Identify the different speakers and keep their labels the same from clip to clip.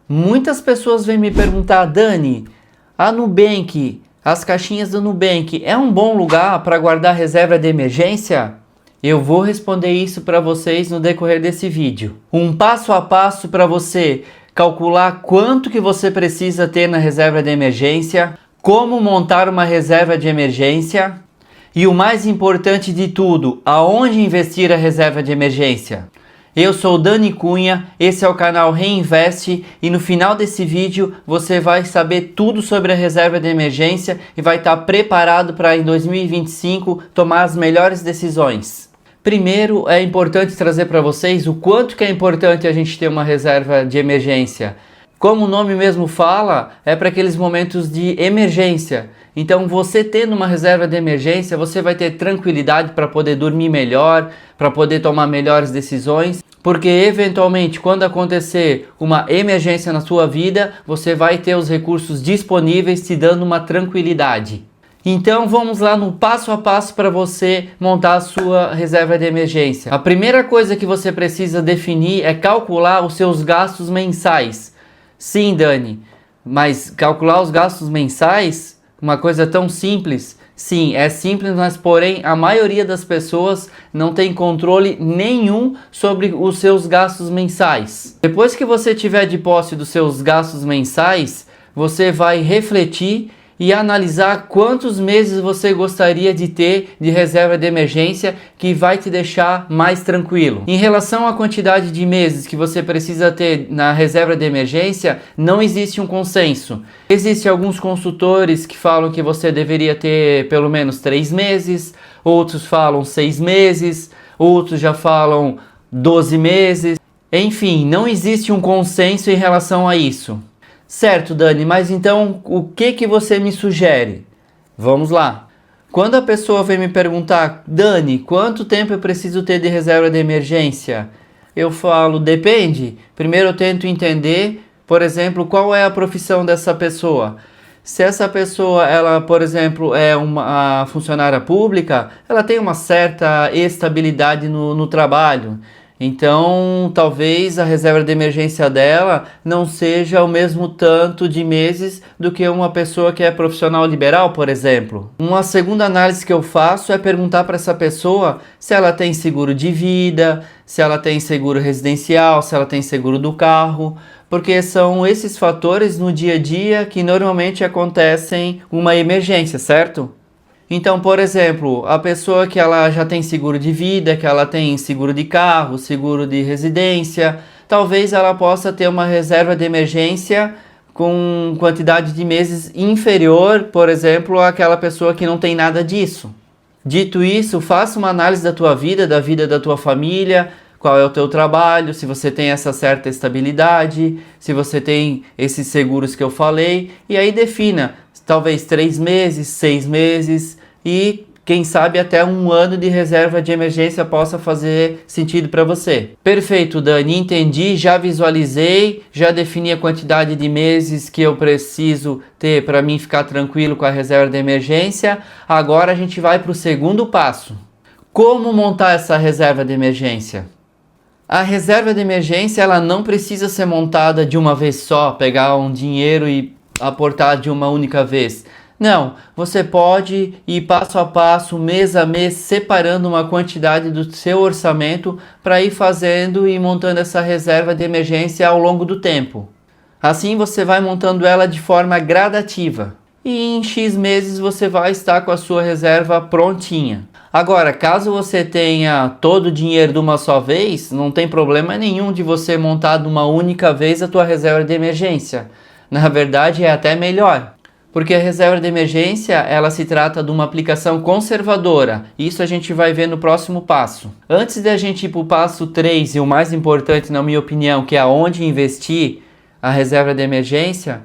Speaker 1: Muitas pessoas vêm me perguntar, Dani, a Nubank, as caixinhas do Nubank, é um bom lugar para guardar reserva de emergência? Eu vou responder isso para vocês no decorrer desse vídeo. Um passo a passo para você calcular quanto que você precisa ter na reserva de emergência, como montar uma reserva de emergência e o mais importante de tudo, aonde investir a reserva de emergência. Eu sou Dani Cunha, esse é o canal Reinveste e no final desse vídeo você vai saber tudo sobre a reserva de emergência e vai estar preparado para em 2025 tomar as melhores decisões. Primeiro, é importante trazer para vocês o quanto que é importante a gente ter uma reserva de emergência. Como o nome mesmo fala, é para aqueles momentos de emergência. Então, você tendo uma reserva de emergência, você vai ter tranquilidade para poder dormir melhor, para poder tomar melhores decisões, porque eventualmente, quando acontecer uma emergência na sua vida, você vai ter os recursos disponíveis te dando uma tranquilidade. Então vamos lá no passo a passo para você montar a sua reserva de emergência. A primeira coisa que você precisa definir é calcular os seus gastos mensais. Sim, Dani, mas calcular os gastos mensais, uma coisa tão simples? Sim, é simples, mas porém a maioria das pessoas não tem controle nenhum sobre os seus gastos mensais. Depois que você tiver de posse dos seus gastos mensais, você vai refletir e analisar quantos meses você gostaria de ter de reserva de emergência que vai te deixar mais tranquilo. Em relação à quantidade de meses que você precisa ter na reserva de emergência, não existe um consenso. Existem alguns consultores que falam que você deveria ter pelo menos 3 meses, outros falam 6 meses, outros já falam 12 meses. Enfim, não existe um consenso em relação a isso. Certo, Dani, mas então o que você me sugere? Vamos lá. Quando a pessoa vem me perguntar, Dani, quanto tempo eu preciso ter de reserva de emergência? Eu falo, depende. Primeiro eu tento entender, por exemplo, qual é a profissão dessa pessoa. Se essa pessoa, ela, por exemplo, é uma funcionária pública, ela tem uma certa estabilidade no trabalho. Então, talvez a reserva de emergência dela não seja o mesmo tanto de meses do que uma pessoa que é profissional liberal, por exemplo. Uma segunda análise que eu faço é perguntar para essa pessoa se ela tem seguro de vida, se ela tem seguro residencial, se ela tem seguro do carro, porque são esses fatores no dia a dia que normalmente acontecem uma emergência, certo? Então, por exemplo, a pessoa que ela já tem seguro de vida, que ela tem seguro de carro, seguro de residência, talvez ela possa ter uma reserva de emergência com quantidade de meses inferior, por exemplo, àquela pessoa que não tem nada disso. Dito isso, faça uma análise da tua vida, da vida da tua família, qual é o teu trabalho, se você tem essa certa estabilidade, se você tem esses seguros que eu falei, e aí defina talvez 3 meses, 6 meses e quem sabe até 1 ano de reserva de emergência possa fazer sentido para você. Perfeito, Dani, entendi, já visualizei, já defini a quantidade de meses que eu preciso ter para mim ficar tranquilo com a reserva de emergência. Agora a gente vai para o segundo passo. Como montar essa reserva de emergência? A reserva de emergência ela não precisa ser montada de uma vez só, pegar um dinheiro e aportar de uma única vez. Não, você pode ir passo a passo, mês a mês, separando uma quantidade do seu orçamento para ir fazendo e montando essa reserva de emergência ao longo do tempo. Assim você vai montando ela de forma gradativa e em X meses você vai estar com a sua reserva prontinha. Agora, caso você tenha todo o dinheiro de uma só vez, não tem problema nenhum de você montar de uma única vez a tua reserva de emergência. Na verdade, é até melhor, porque a reserva de emergência, ela se trata de uma aplicação conservadora. Isso a gente vai ver no próximo passo. Antes de a gente ir para o passo 3, e o mais importante, na minha opinião, que é aonde investir a reserva de emergência,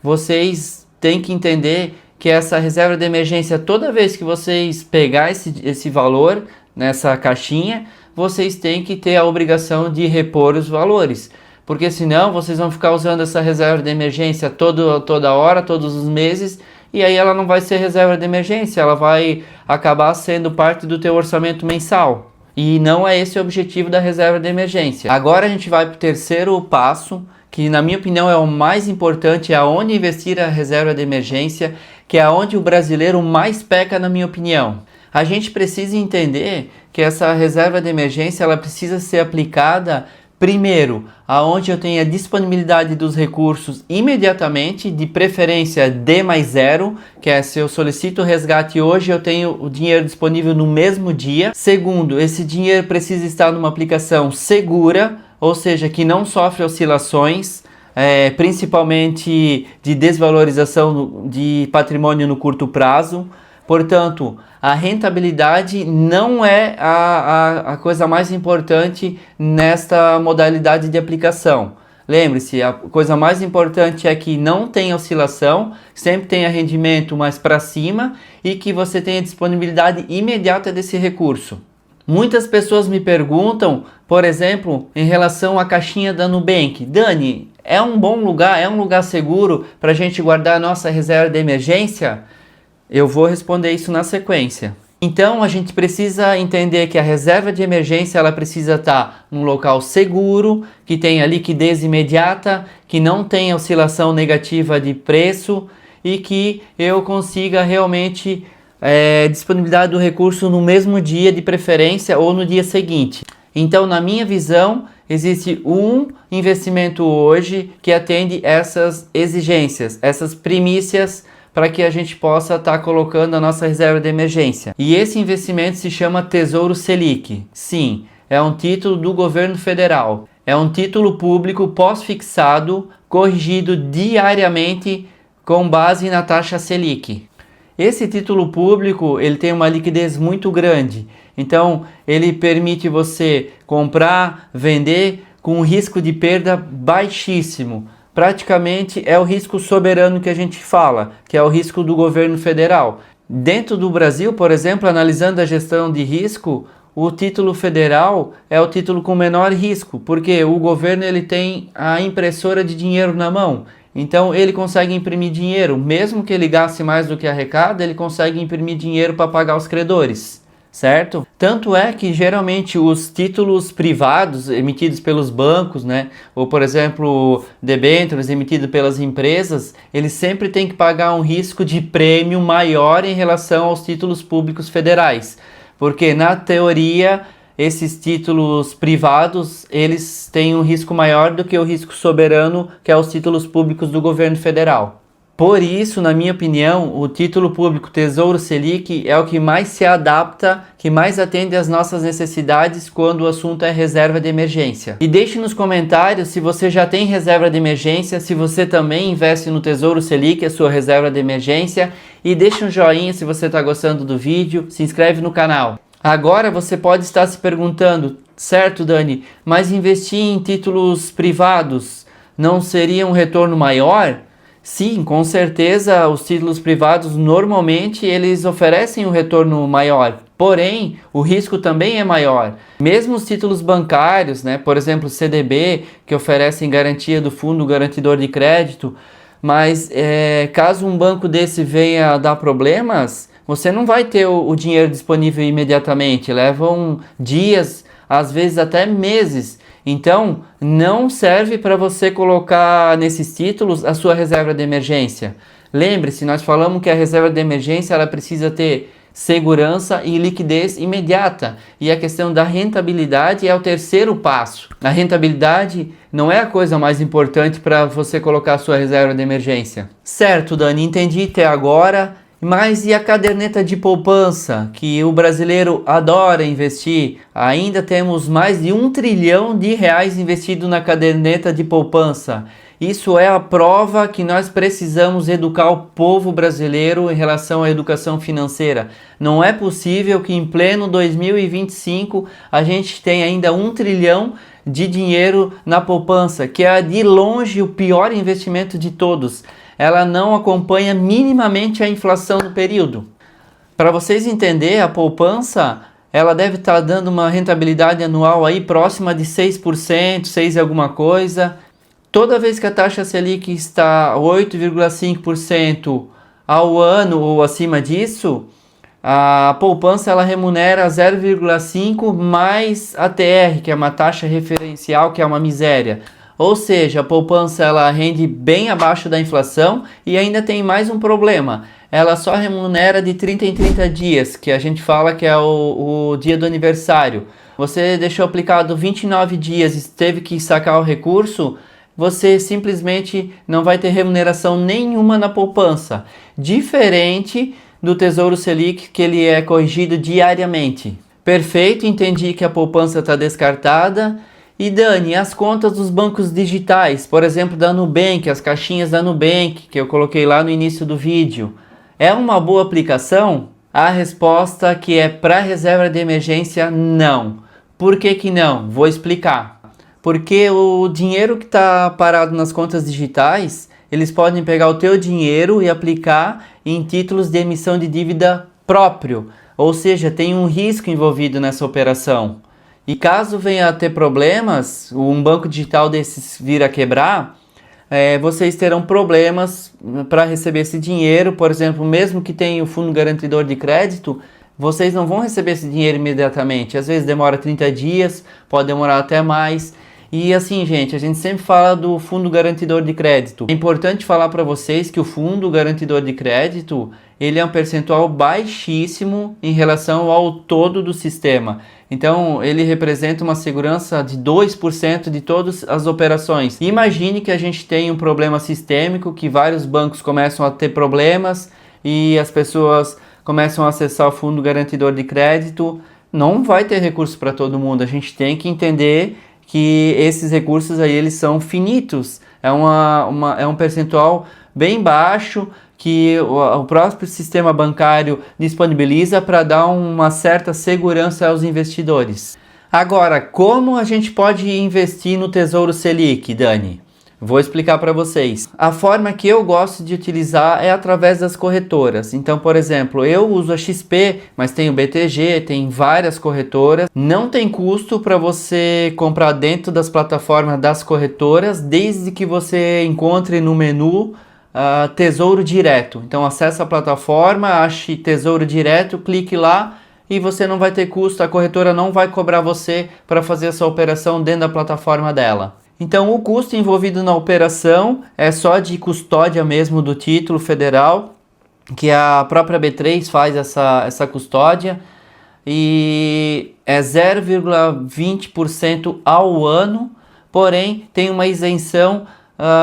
Speaker 1: vocês têm que entender que essa reserva de emergência, toda vez que vocês pegar esse valor nessa caixinha, vocês têm que ter a obrigação de repor os valores. Porque senão vocês vão ficar usando essa reserva de emergência toda hora, todos os meses, e aí ela não vai ser reserva de emergência, ela vai acabar sendo parte do teu orçamento mensal. E não é esse o objetivo da reserva de emergência. Agora a gente vai para o terceiro passo, que na minha opinião é o mais importante, é aonde investir a reserva de emergência, que é onde o brasileiro mais peca, na minha opinião. A gente precisa entender que essa reserva de emergência ela precisa ser aplicada primeiro, aonde eu tenho a disponibilidade dos recursos imediatamente, de preferência D+0, que é se eu solicito o resgate hoje, eu tenho o dinheiro disponível no mesmo dia. Segundo, esse dinheiro precisa estar numa aplicação segura, ou seja, que não sofre oscilações, principalmente de desvalorização de patrimônio no curto prazo. Portanto, a rentabilidade não é a coisa mais importante nesta modalidade de aplicação. Lembre-se, a coisa mais importante é que não tenha oscilação, sempre tenha rendimento mais para cima e que você tenha disponibilidade imediata desse recurso. Muitas pessoas me perguntam, por exemplo, em relação à caixinha da Nubank. Dani, é um bom lugar, é um lugar seguro para a gente guardar a nossa reserva de emergência? Eu vou responder isso na sequência. Então a gente precisa entender que a reserva de emergência ela precisa estar num local seguro, que tenha liquidez imediata, que não tenha oscilação negativa de preço e que eu consiga realmente disponibilidade do recurso no mesmo dia de preferência ou no dia seguinte. Então, na minha visão, existe um investimento hoje que atende essas exigências, essas primícias para que a gente possa estar colocando a nossa reserva de emergência. E esse investimento se chama Tesouro Selic. Sim, é um título do governo federal. É um título público pós-fixado, corrigido diariamente com base na taxa Selic. Esse título público ele tem uma liquidez muito grande. Então, ele permite você comprar, vender com um risco de perda baixíssimo. Praticamente é o risco soberano que a gente fala, que é o risco do governo federal. Dentro do Brasil, por exemplo, analisando a gestão de risco, o título federal é o título com menor risco, porque o governo ele tem a impressora de dinheiro na mão. Então ele consegue imprimir dinheiro, mesmo que ele gaste mais do que arrecada, ele consegue imprimir dinheiro para pagar os credores. Certo? Tanto é que geralmente os títulos privados emitidos pelos bancos, né, ou por exemplo debêntures emitidos pelas empresas, eles sempre têm que pagar um risco de prêmio maior em relação aos títulos públicos federais, porque na teoria esses títulos privados eles têm um risco maior do que o risco soberano, que é os títulos públicos do governo federal. Por isso, na minha opinião, o título público Tesouro Selic é o que mais se adapta, que mais atende às nossas necessidades quando o assunto é reserva de emergência. E deixe nos comentários se você já tem reserva de emergência, se você também investe no Tesouro Selic, a sua reserva de emergência, e deixe um joinha se você está gostando do vídeo, se inscreve no canal. Agora você pode estar se perguntando, certo Dani, mas investir em títulos privados não seria um retorno maior? Sim, com certeza os títulos privados normalmente eles oferecem um retorno maior, porém o risco também é maior. Mesmo os títulos bancários, né, por exemplo CDB, que oferecem garantia do fundo garantidor de crédito, mas caso um banco desse venha a dar problemas, você não vai ter o dinheiro disponível imediatamente, levam dias, às vezes até meses. Então, não serve para você colocar nesses títulos a sua reserva de emergência. Lembre-se, nós falamos que a reserva de emergência ela precisa ter segurança e liquidez imediata. E a questão da rentabilidade é o terceiro passo. A rentabilidade não é a coisa mais importante para você colocar a sua reserva de emergência. Certo, Dani, entendi até agora. Mas e a caderneta de poupança, que o brasileiro adora investir? Ainda temos mais de R$1 trilhão investido na caderneta de poupança. Isso é a prova que nós precisamos educar o povo brasileiro em relação à educação financeira. Não é possível que em pleno 2025 a gente tenha ainda R$1 trilhão de dinheiro na poupança, que é de longe o pior investimento de todos. Ela não acompanha minimamente a inflação no período. Para vocês entenderem, a poupança ela deve estar dando uma rentabilidade anual aí próxima de 6%, 6 e alguma coisa. Toda vez que a taxa Selic está 8,5% ao ano ou acima disso, A poupança ela remunera 0,5 mais a TR, que é uma taxa referencial, que é uma miséria. Ou seja, a poupança ela rende bem abaixo da inflação e ainda tem mais um problema. Ela só remunera de 30 em 30 dias, que a gente fala que é o dia do aniversário. Você deixou aplicado 29 dias e teve que sacar o recurso, você simplesmente não vai ter remuneração nenhuma na poupança. Diferente do Tesouro Selic, que ele é corrigido diariamente. Perfeito, entendi que a poupança está descartada. E Dani, as contas dos bancos digitais, por exemplo, da Nubank, as caixinhas da Nubank, que eu coloquei lá no início do vídeo, é uma boa aplicação? A resposta que é para reserva de emergência, não. Por que que não? Vou explicar. Porque o dinheiro que está parado nas contas digitais, eles podem pegar o teu dinheiro e aplicar em títulos de emissão de dívida próprio. Ou seja, tem um risco envolvido nessa operação. E caso venha a ter problemas, um banco digital desses vir a quebrar, vocês terão problemas para receber esse dinheiro. Por exemplo, mesmo que tenha o fundo garantidor de crédito, vocês não vão receber esse dinheiro imediatamente. Às vezes demora 30 dias, pode demorar até mais. E assim, gente, a gente sempre fala do fundo garantidor de crédito. É importante falar para vocês que o fundo garantidor de crédito, ele é um percentual baixíssimo em relação ao todo do sistema. Então, ele representa uma segurança de 2% de todas as operações. Imagine que a gente tem um problema sistêmico, que vários bancos começam a ter problemas e as pessoas começam a acessar o fundo garantidor de crédito. Não vai ter recurso para todo mundo. A gente tem que entender que esses recursos aí eles são finitos, é um percentual bem baixo que o próprio sistema bancário disponibiliza para dar uma certa segurança aos investidores. Agora, como a gente pode investir no Tesouro Selic, Dani? Vou explicar para vocês. A forma que eu gosto de utilizar é através das corretoras. Então, por exemplo, eu uso a XP, mas tem o BTG, tem várias corretoras. Não tem custo para você comprar dentro das plataformas das corretoras, desde que você encontre no menu Tesouro Direto. Então, acesse a plataforma, ache Tesouro Direto, clique lá e você não vai ter custo. A corretora não vai cobrar você para fazer essa operação dentro da plataforma dela. Então, o custo envolvido na operação é só de custódia mesmo do título federal, que a própria B3 faz essa custódia, e é 0,20% ao ano, porém tem uma isenção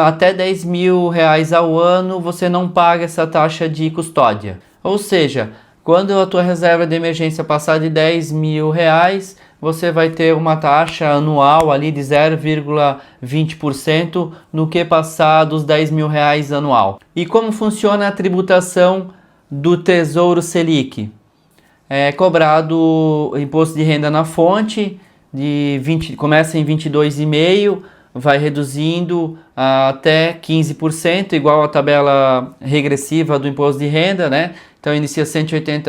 Speaker 1: até R$10.000 ao ano, você não paga essa taxa de custódia. Ou seja, quando a tua reserva de emergência passar de R$10.000, você vai ter uma taxa anual ali de 0,20% no que passar dos R$10.000 anual. E como funciona a tributação do Tesouro Selic? É cobrado imposto de renda na fonte, começa em 22,5%, vai reduzindo até 15%, igual a tabela regressiva do imposto de renda, né? Então inicia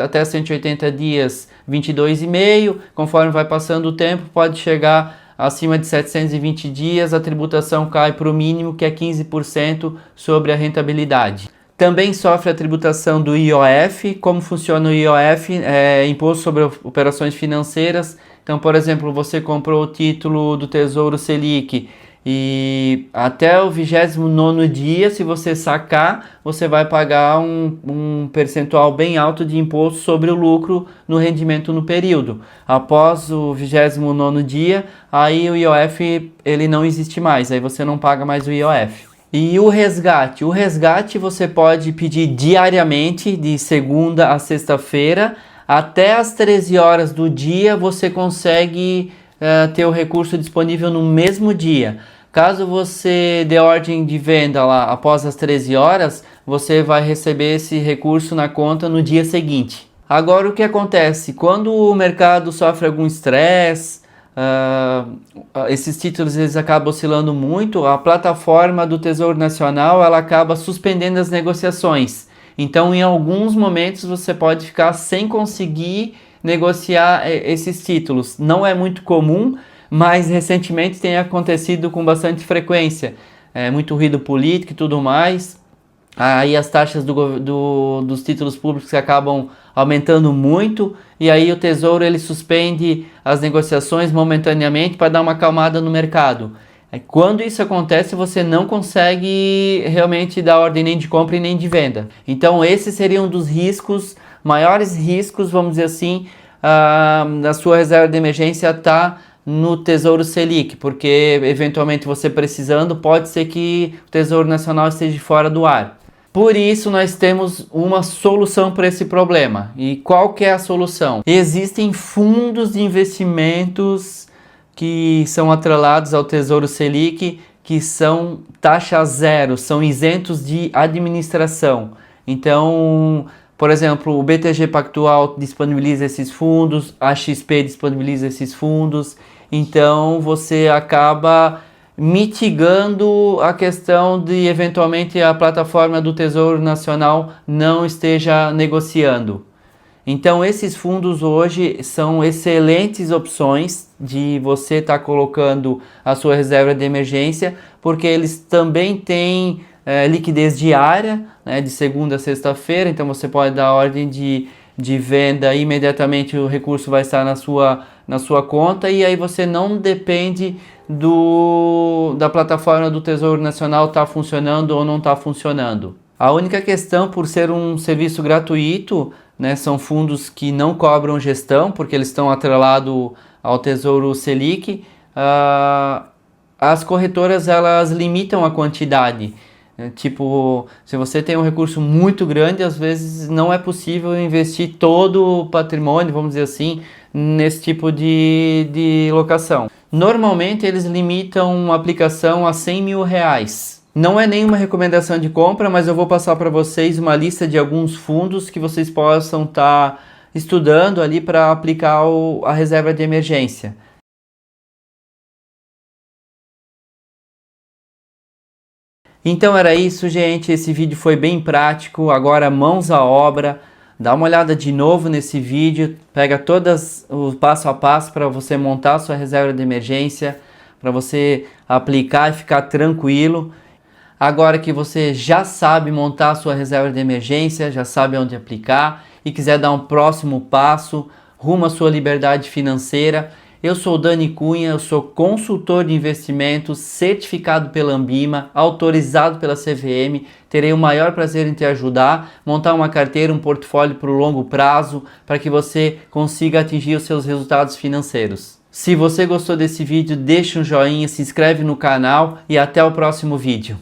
Speaker 1: até 180 dias, 22,5%, conforme vai passando o tempo, pode chegar acima de 720 dias, a tributação cai para o mínimo, que é 15% sobre a rentabilidade. Também sofre a tributação do IOF. Como funciona o IOF? É Imposto sobre Operações Financeiras. Então, por exemplo, você comprou o título do Tesouro Selic e até o 29º dia, se você sacar, você vai pagar um percentual bem alto de imposto sobre o lucro no rendimento no período. Após o 29º dia, aí o IOF ele não existe mais, aí você não paga mais o IOF. E o resgate? O resgate você pode pedir diariamente, de segunda a sexta-feira, até as 13 horas do dia você consegue ter o recurso disponível no mesmo dia. Caso você dê ordem de venda lá após as 13 horas, você vai receber esse recurso na conta no dia seguinte. Agora, o que acontece? Quando o mercado sofre algum estresse, esses títulos eles acabam oscilando muito, a plataforma do Tesouro Nacional ela acaba suspendendo as negociações. Então, em alguns momentos, você pode ficar sem conseguir negociar esses títulos. Não é muito comum, mas recentemente tem acontecido com bastante frequência. Muito ruído político e tudo mais. aí as taxas dos títulos públicos acabam aumentando muito, e aí o Tesouro ele suspende as negociações momentaneamente para dar uma acalmada no mercado. Quando isso acontece, você não consegue realmente dar ordem nem de compra e nem de venda. Então esse seria um dos riscos, maiores riscos, vamos dizer assim, da sua reserva de emergência está no Tesouro Selic, porque eventualmente você precisando, pode ser que o Tesouro Nacional esteja fora do ar. Por isso nós temos uma solução para esse problema. E qual que é a solução? Existem fundos de investimentos que são atrelados ao Tesouro Selic, que são taxa zero, são isentos de administração. Então, por exemplo, o BTG Pactual disponibiliza esses fundos, a XP disponibiliza esses fundos, então você acaba mitigando a questão de eventualmente a plataforma do Tesouro Nacional não esteja negociando. Então esses fundos hoje são excelentes opções de você estar colocando a sua reserva de emergência, porque eles também têm liquidez diária, né, de segunda a sexta-feira, então você pode dar ordem de venda e imediatamente o recurso vai estar na sua conta, e aí você não depende da plataforma do Tesouro Nacional estar funcionando ou não estar funcionando. A única questão, por ser um serviço gratuito, né, são fundos que não cobram gestão, porque eles estão atrelados ao Tesouro Selic, as corretoras elas limitam a quantidade. Tipo, se você tem um recurso muito grande, às vezes não é possível investir todo o patrimônio, vamos dizer assim, nesse tipo de locação. Normalmente eles limitam a aplicação a R$100 mil. Não é nenhuma recomendação de compra, mas eu vou passar para vocês uma lista de alguns fundos que vocês possam estar estudando ali para aplicar a reserva de emergência. Então era isso, gente. Esse vídeo foi bem prático. Agora mãos à obra. Dá uma olhada de novo nesse vídeo. Pega todas o passo a passo para você montar a sua reserva de emergência, para você aplicar e ficar tranquilo. Agora que você já sabe montar a sua reserva de emergência, já sabe onde aplicar e quiser dar um próximo passo rumo à sua liberdade financeira, eu sou o Dani Cunha, eu sou consultor de investimentos, certificado pela Anbima, autorizado pela CVM. Terei o maior prazer em te ajudar, montar uma carteira, um portfólio para o longo prazo, para que você consiga atingir os seus resultados financeiros. Se você gostou desse vídeo, deixa um joinha, se inscreve no canal e até o próximo vídeo.